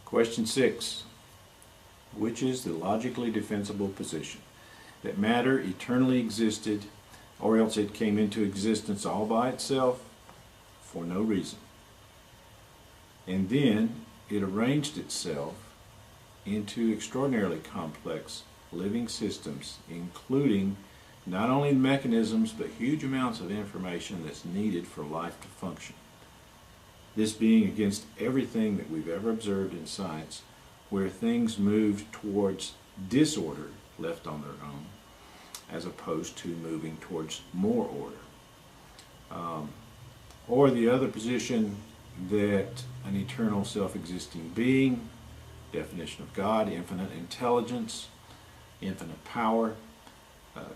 Question 6. Which is the logically defensible position? That matter eternally existed, or else it came into existence all by itself for no reason. And then it arranged itself into extraordinarily complex living systems, including not only mechanisms but huge amounts of information that's needed for life to function. This being against everything that we've ever observed in science, where things moved towards disorder left on their own, as opposed to moving towards more order. Or the other position, that an eternal self-existing being, definition of God, infinite intelligence, infinite power,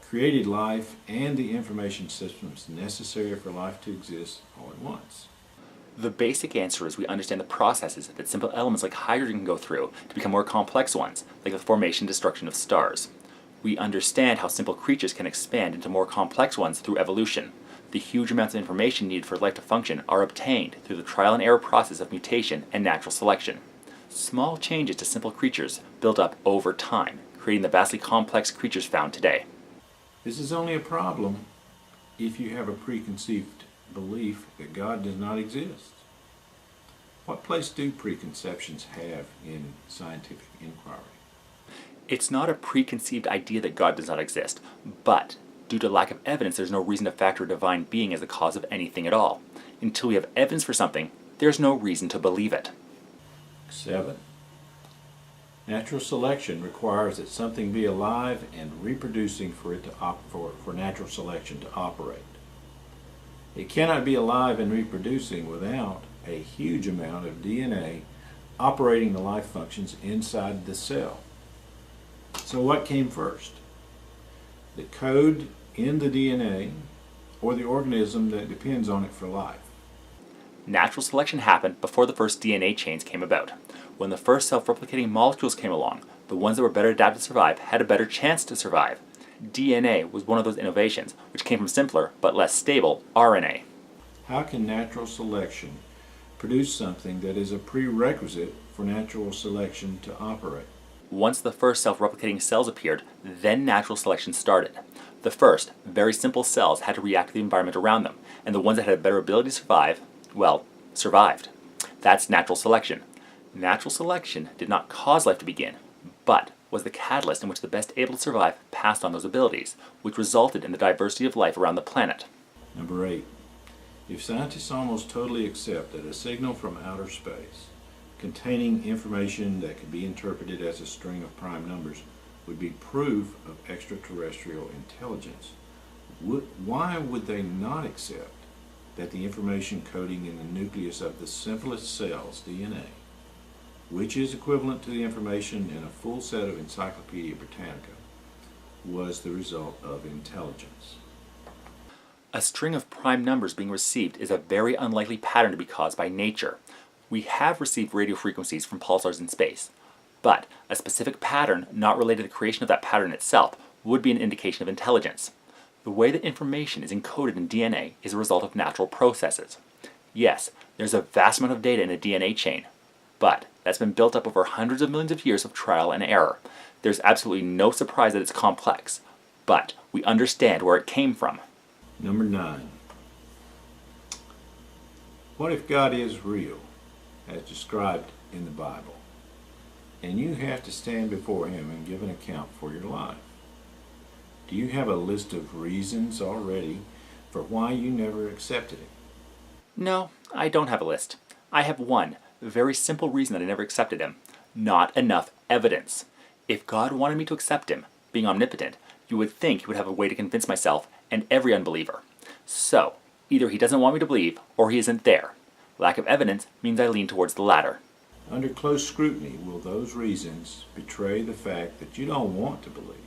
created life and the information systems necessary for life to exist all at once. The basic answer is we understand the processes that simple elements like hydrogen can go through to become more complex ones, like the formation and destruction of stars. We understand how simple creatures can expand into more complex ones through evolution. The huge amounts of information needed for life to function are obtained through the trial and error process of mutation and natural selection. Small changes to simple creatures build up over time, creating the vastly complex creatures found today. This is only a problem if you have a preconceived belief that God does not exist. What place do preconceptions have in scientific inquiry? It's not a preconceived idea that God does not exist, but due to lack of evidence, there's no reason to factor a divine being as the cause of anything at all. Until we have evidence for something, there's no reason to believe it. 7. Natural selection requires that something be alive and reproducing for it to for natural selection to operate. It cannot be alive and reproducing without a huge amount of DNA operating the life functions inside the cell. So what came first? The code in the DNA or the organism that depends on it for life? Natural selection happened before the first DNA chains came about. When the first self-replicating molecules came along, the ones that were better adapted to survive had a better chance to survive. DNA was one of those innovations, which came from simpler but less stable RNA. How can natural selection produce something that is a prerequisite for natural selection to operate? Once the first self-replicating cells appeared, then natural selection started. The first, very simple cells had to react to the environment around them, and the ones that had a better ability to survive, well, survived. That's natural selection. Natural selection did not cause life to begin, but was the catalyst in which the best able to survive passed on those abilities, which resulted in the diversity of life around the planet. Number 8. If scientists almost totally accept that a signal from outer space containing information that could be interpreted as a string of prime numbers would be proof of extraterrestrial intelligence, why would they not accept that the information coding in the nucleus of the simplest cells, DNA, which is equivalent to the information in a full set of Encyclopedia Britannica, was the result of intelligence? A string of prime numbers being received is a very unlikely pattern to be caused by nature. We have received radio frequencies from pulsars in space, but a specific pattern not related to the creation of that pattern itself would be an indication of intelligence. The way that information is encoded in DNA is a result of natural processes. Yes, there's a vast amount of data in a DNA chain, but that's been built up over hundreds of millions of years of trial and error. There's absolutely no surprise that it's complex, but we understand where it came from. Number 9. What if God is real, as described in the Bible, and you have to stand before Him and give an account for your life? Do you have a list of reasons already for why you never accepted Him? No, I don't have a list. I have one very simple reason that I never accepted Him. Not enough evidence. If God wanted me to accept Him, being omnipotent, you would think He would have a way to convince myself and every unbeliever. So, either He doesn't want me to believe, or He isn't there. Lack of evidence means I lean towards the latter. Under close scrutiny, will those reasons betray the fact that you don't want to believe,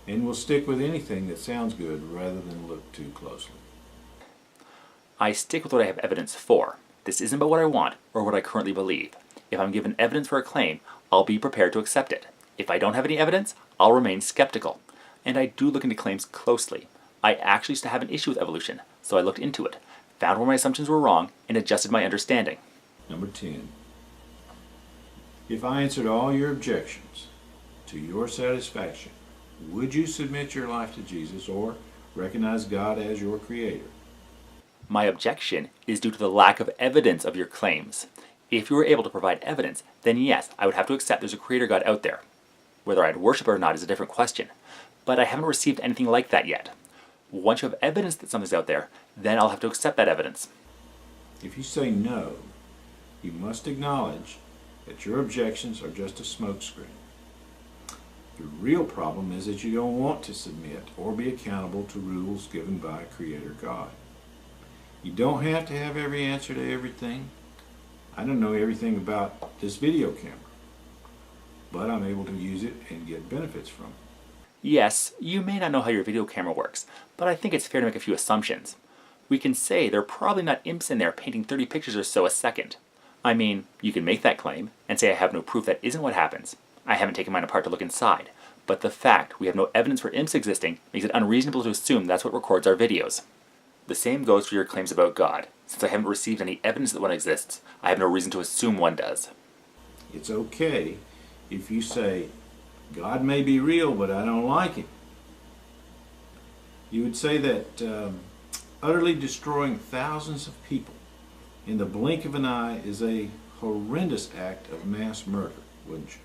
and will stick with anything that sounds good rather than look too closely? I stick with what I have evidence for. This isn't about what I want or what I currently believe. If I'm given evidence for a claim, I'll be prepared to accept it. If I don't have any evidence, I'll remain skeptical. And I do look into claims closely. I actually used to have an issue with evolution, so I looked into it, found where my assumptions were wrong, and adjusted my understanding. Number 10. If I answered all your objections to your satisfaction, would you submit your life to Jesus or recognize God as your Creator? My objection is due to the lack of evidence of your claims. If you were able to provide evidence, then yes, I would have to accept there's a Creator God out there. Whether I'd worship it or not is a different question, but I haven't received anything like that yet. Once you have evidence that something's out there, then I'll have to accept that evidence. If you say no, you must acknowledge that your objections are just a smokescreen. The real problem is that you don't want to submit or be accountable to rules given by a Creator God. You don't have to have every answer to everything. I don't know everything about this video camera, but I'm able to use it and get benefits from it. Yes, you may not know how your video camera works, but I think it's fair to make a few assumptions. We can say there are probably not imps in there painting 30 pictures or so a second. I mean, you can make that claim and say I have no proof that isn't what happens. I haven't taken mine apart to look inside, but the fact we have no evidence for imps existing makes it unreasonable to assume that's what records our videos. The same goes for your claims about God. Since I haven't received any evidence that one exists, I have no reason to assume one does. It's okay if you say, God may be real, but I don't like Him. You would say that utterly destroying thousands of people in the blink of an eye is a horrendous act of mass murder, wouldn't you?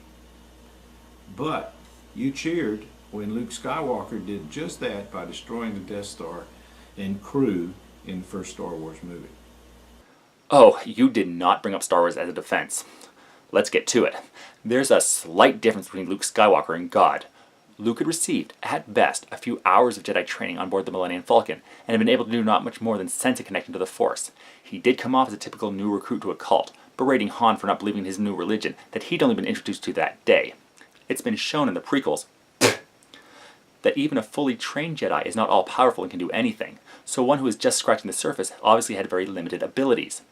But you cheered when Luke Skywalker did just that by destroying the Death Star and crew in the first Star Wars movie. Oh, you did not bring up Star Wars as a defense. Let's get to it. There's a slight difference between Luke Skywalker and God. Luke had received, at best, a few hours of Jedi training on board the Millennium Falcon, and had been able to do not much more than sense a connection to the Force. He did come off as a typical new recruit to a cult, berating Han for not believing in his new religion that he'd only been introduced to that day. It's been shown in the prequels that even a fully trained Jedi is not all-powerful and can do anything, so one who is just scratching the surface obviously had very limited abilities.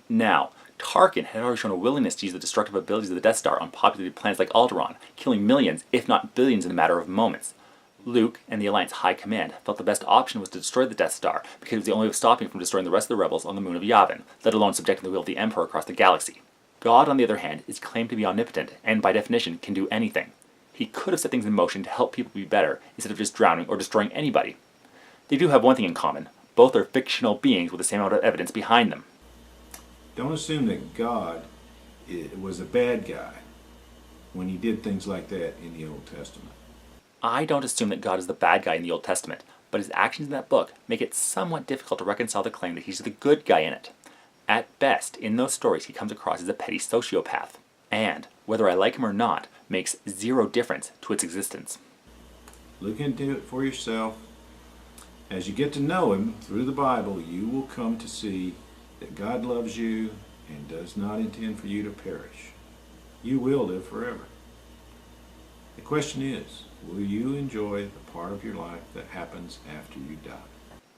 Now, Tarkin had already shown a willingness to use the destructive abilities of the Death Star on populated planets like Alderaan, killing millions, if not billions, in a matter of moments. Luke and the Alliance High Command felt the best option was to destroy the Death Star because it was the only way of stopping from destroying the rest of the rebels on the moon of Yavin, let alone subjecting the will of the Emperor across the galaxy. God, on the other hand, is claimed to be omnipotent and, by definition, can do anything. He could have set things in motion to help people be better instead of just drowning or destroying anybody. They do have one thing in common. Both are fictional beings with the same amount of evidence behind them. Don't assume that God was a bad guy when He did things like that in the Old Testament. I don't assume that God is the bad guy in the Old Testament, but his actions in that book make it somewhat difficult to reconcile the claim that he's the good guy in it. At best, in those stories, he comes across as a petty sociopath, and, whether I like him or not, makes zero difference to its existence. Look into it for yourself. As you get to know Him through the Bible, you will come to see that God loves you and does not intend for you to perish. You will live forever. The question is, will you enjoy the part of your life that happens after you die?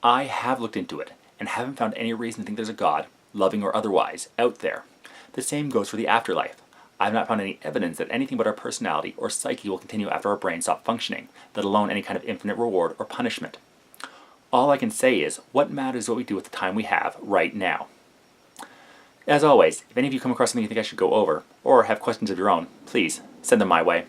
I have looked into it, and haven't found any reason to think there's a God, loving or otherwise, out there. The same goes for the afterlife. I have not found any evidence that anything but our personality or psyche will continue after our brain stop functioning, let alone any kind of infinite reward or punishment. All I can say is, what matters is what we do with the time we have right now. As always, if any of you come across something you think I should go over, or have questions of your own, please send them my way.